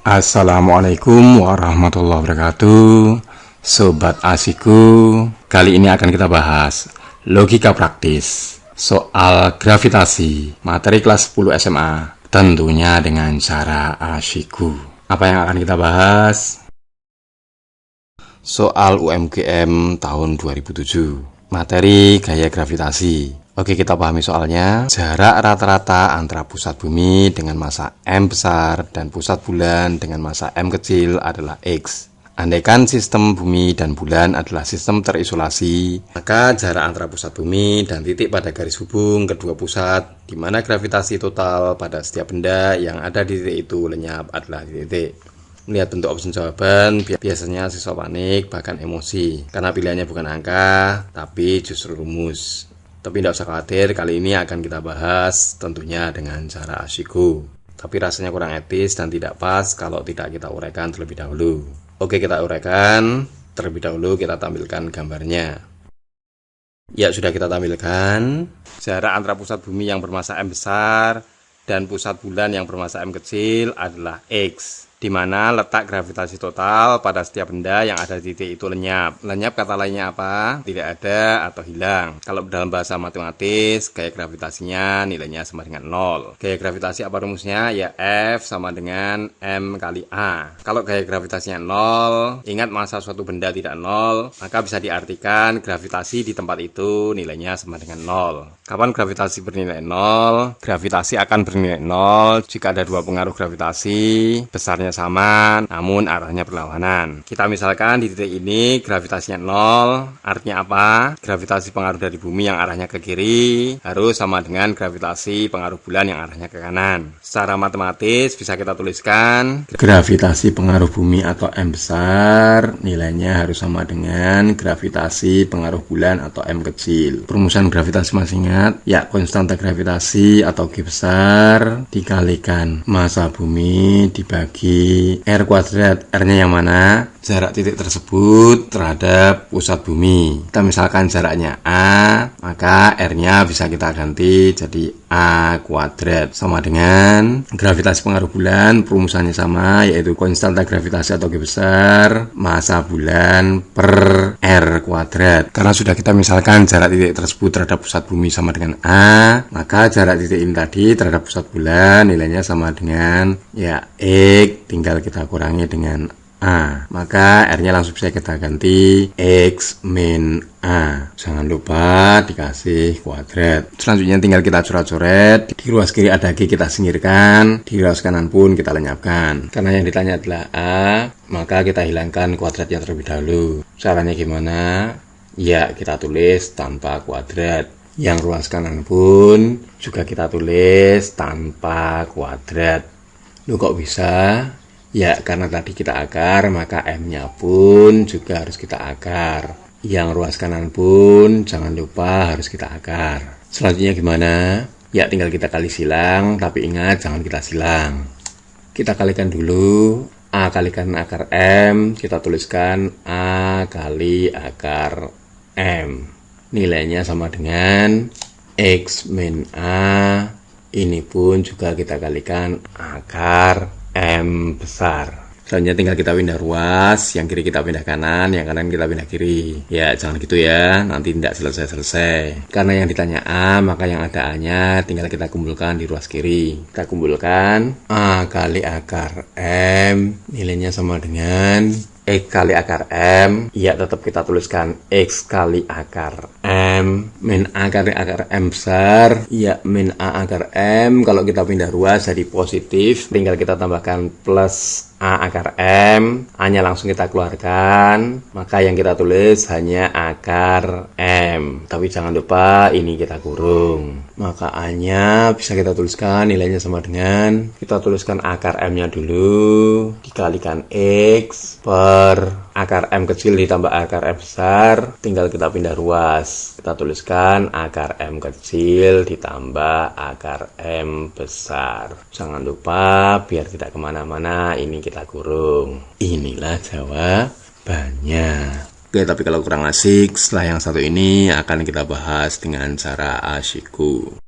Assalamualaikum warahmatullahi wabarakatuh. Sobat Asiku, kali ini akan kita bahas logika praktis soal gravitasi materi kelas 10 SMA, tentunya dengan cara Asiku. Apa yang akan kita bahas? Soal UMGM tahun 2007, materi gaya gravitasi. Oke, kita pahami soalnya. Jarak rata-rata antara pusat bumi dengan massa M besar dan pusat bulan dengan massa M kecil adalah X. Andaikan sistem bumi dan bulan adalah sistem terisolasi, maka jarak antara pusat bumi dan titik pada garis hubung kedua pusat, di mana gravitasi total pada setiap benda yang ada di titik itu lenyap adalah titik. Melihat bentuk opsi jawaban, biasanya siswa panik bahkan emosi, karena pilihannya bukan angka, tapi justru rumus. Tapi tidak usah khawatir, kali ini akan kita bahas tentunya dengan cara Asiku. Tapi rasanya kurang etis dan tidak pas kalau tidak kita uraikan terlebih dahulu. Oke, kita uraikan. Terlebih dahulu kita tampilkan gambarnya. Ya, sudah kita tampilkan. Jarak antara pusat bumi yang bermassa M besar dan pusat bulan yang bermassa M kecil adalah X, di mana letak gravitasi total pada setiap benda yang ada di titik itu lenyap. Lenyap kata lainnya apa? Tidak ada atau hilang. Kalau dalam bahasa matematis, gaya gravitasinya nilainya sama dengan 0. Gaya gravitasi apa rumusnya? Ya F sama dengan M kali A. Kalau gaya gravitasinya 0, ingat massa suatu benda tidak 0, maka bisa diartikan gravitasi di tempat itu nilainya sama dengan 0. Kapan gravitasi bernilai 0? Gravitasi akan bernilai 0 jika ada dua pengaruh gravitasi, besarnya sama, namun arahnya berlawanan. Kita misalkan di titik ini gravitasinya 0, artinya apa? Gravitasi pengaruh dari bumi yang arahnya ke kiri harus sama dengan gravitasi pengaruh bulan yang arahnya ke kanan. Secara matematis bisa kita tuliskan gravitasi pengaruh bumi atau M besar nilainya harus sama dengan gravitasi pengaruh bulan atau M kecil. Perumusan gravitasi masih ingat? Ya, konstanta gravitasi atau G besar dikalikan massa bumi dibagi R kuadrat. R-nya yang mana? Jarak titik tersebut terhadap pusat bumi. Kita misalkan jaraknya A, maka R-nya bisa kita ganti jadi A kuadrat. Sama dengan gravitasi pengaruh bulan, perumusannya sama, yaitu konstanta gravitasi atau G besar, massa bulan per R kuadrat. Karena sudah kita misalkan jarak titik tersebut terhadap pusat bumi sama dengan A, maka jarak titik ini tadi terhadap pusat bulan nilainya sama dengan ya X, tinggal kita kurangi dengan A, maka R-nya langsung bisa kita ganti X min A. Jangan lupa dikasih kuadrat. Selanjutnya tinggal kita coret-coret. Di ruas kiri ada G, kita singkirkan. Di ruas kanan pun kita lenyapkan. Karena yang ditanya adalah A, maka kita hilangkan kuadratnya terlebih dahulu. Caranya gimana? Ya, kita tulis tanpa kuadrat. Yang ruas kanan pun juga kita tulis tanpa kuadrat. Loh, kok bisa? Ya, karena tadi kita akar, maka M-nya pun juga harus kita akar. Yang ruas kanan pun jangan lupa harus kita akar. Selanjutnya gimana? Ya, tinggal kita kali silang, tapi ingat jangan kita silang. Kita kalikan dulu. A kalikan akar M, kita tuliskan A kali akar M. Nilainya sama dengan X min A. Ini pun juga kita kalikan akar M besar. Selanjutnya tinggal kita pindah ruas, yang kiri kita pindah kanan, yang kanan kita pindah kiri. Ya, jangan gitu ya, nanti tidak selesai-selesai. Karena yang ditanya A, maka yang ada A-nya tinggal kita kumpulkan di ruas kiri. Kita kumpulkan A kali akar M, nilainya sama dengan X kali akar M. Ya, tetap kita tuliskan X kali akar M min A kali akar M besar. Ya, min A akar M. Kalau kita pindah ruas jadi positif, tinggal kita tambahkan plus A akar M. A-nya langsung kita keluarkan, maka yang kita tulis hanya akar M. Tapi jangan lupa ini kita kurung, maka A-nya bisa kita tuliskan nilainya sama dengan, kita tuliskan akar M-nya dulu dikalikan X per akar M kecil ditambah akar M besar. Tinggal kita pindah ruas, kita tuliskan akar M kecil ditambah akar M besar. Jangan lupa biar tidak kemana-mana, ini kita kurung. Inilah jawabannya. Oke, tapi kalau kurang asik, setelah yang satu ini akan kita bahas dengan cara Asiku.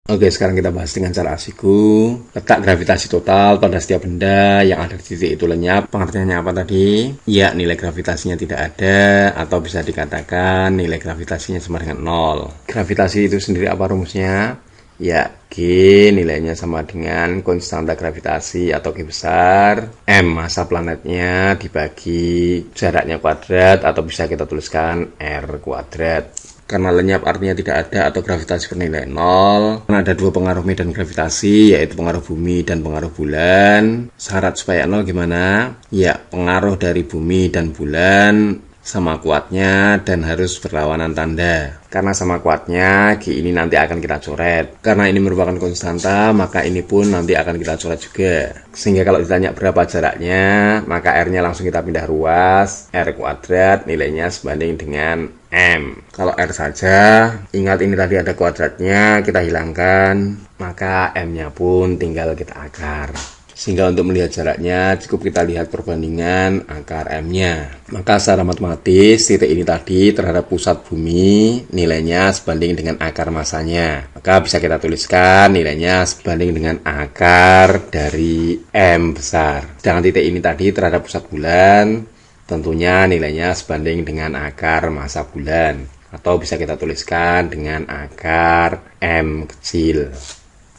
Oke, sekarang kita bahas dengan cara asiku. Letak gravitasi total pada setiap benda yang ada di titik itu lenyap. Pengertiannya apa tadi? Ya, nilai gravitasinya tidak ada, atau bisa dikatakan nilai gravitasinya sama dengan 0. Gravitasi itu sendiri apa rumusnya? Ya, G nilainya sama dengan konstanta gravitasi atau G besar, M massa planetnya dibagi jaraknya kuadrat, atau bisa kita tuliskan R kuadrat. Karena lenyap artinya tidak ada atau gravitasi bernilai 0. Karena ada dua pengaruh medan gravitasi, yaitu pengaruh bumi dan pengaruh bulan. Syarat supaya 0 gimana? Ya, pengaruh dari bumi dan bulan sama kuatnya dan harus berlawanan tanda. Karena sama kuatnya, G ini nanti akan kita coret. Karena ini merupakan konstanta, maka ini pun nanti akan kita coret juga. Sehingga kalau ditanya berapa jaraknya, maka R-nya langsung kita pindah ruas. R kuadrat nilainya sebanding dengan M. Kalau R saja, ingat ini tadi ada kuadratnya, kita hilangkan. Maka M-nya pun tinggal kita akar. Sehingga untuk melihat jaraknya cukup kita lihat perbandingan akar M-nya. Maka secara matematis titik ini tadi terhadap pusat bumi nilainya sebanding dengan akar masanya. Maka bisa kita tuliskan nilainya sebanding dengan akar dari M besar. Sedangkan titik ini tadi terhadap pusat bulan tentunya nilainya sebanding dengan akar massa bulan. Atau bisa kita tuliskan dengan akar M kecil.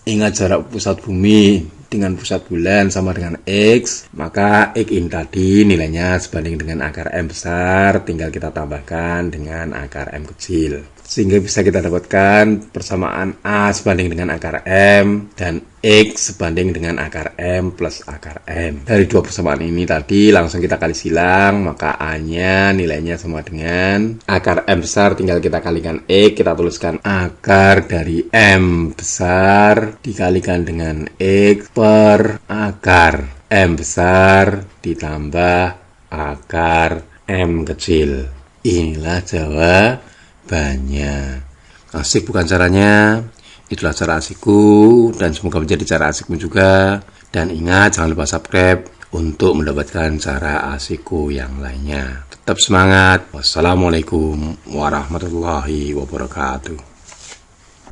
Ingat jarak pusat bumi dengan pusat bulan sama dengan X, maka X ini tadi nilainya sebanding dengan akar M besar, tinggal kita tambahkan dengan akar M kecil. Sehingga bisa kita dapatkan persamaan A sebanding dengan akar M dan X sebanding dengan akar M plus akar M. Dari dua persamaan ini tadi langsung kita kali silang, maka A-nya nilainya sama dengan akar M besar, tinggal kita kalikan X, kita tuliskan akar dari M besar dikalikan dengan X per akar M besar ditambah akar M kecil. Inilah jawabannya. Asik bukan caranya? Itulah cara asikku, dan semoga menjadi cara asikmu juga. Dan ingat, jangan lupa subscribe untuk mendapatkan cara asikku yang lainnya. Tetap semangat. Wassalamualaikum warahmatullahi wabarakatuh.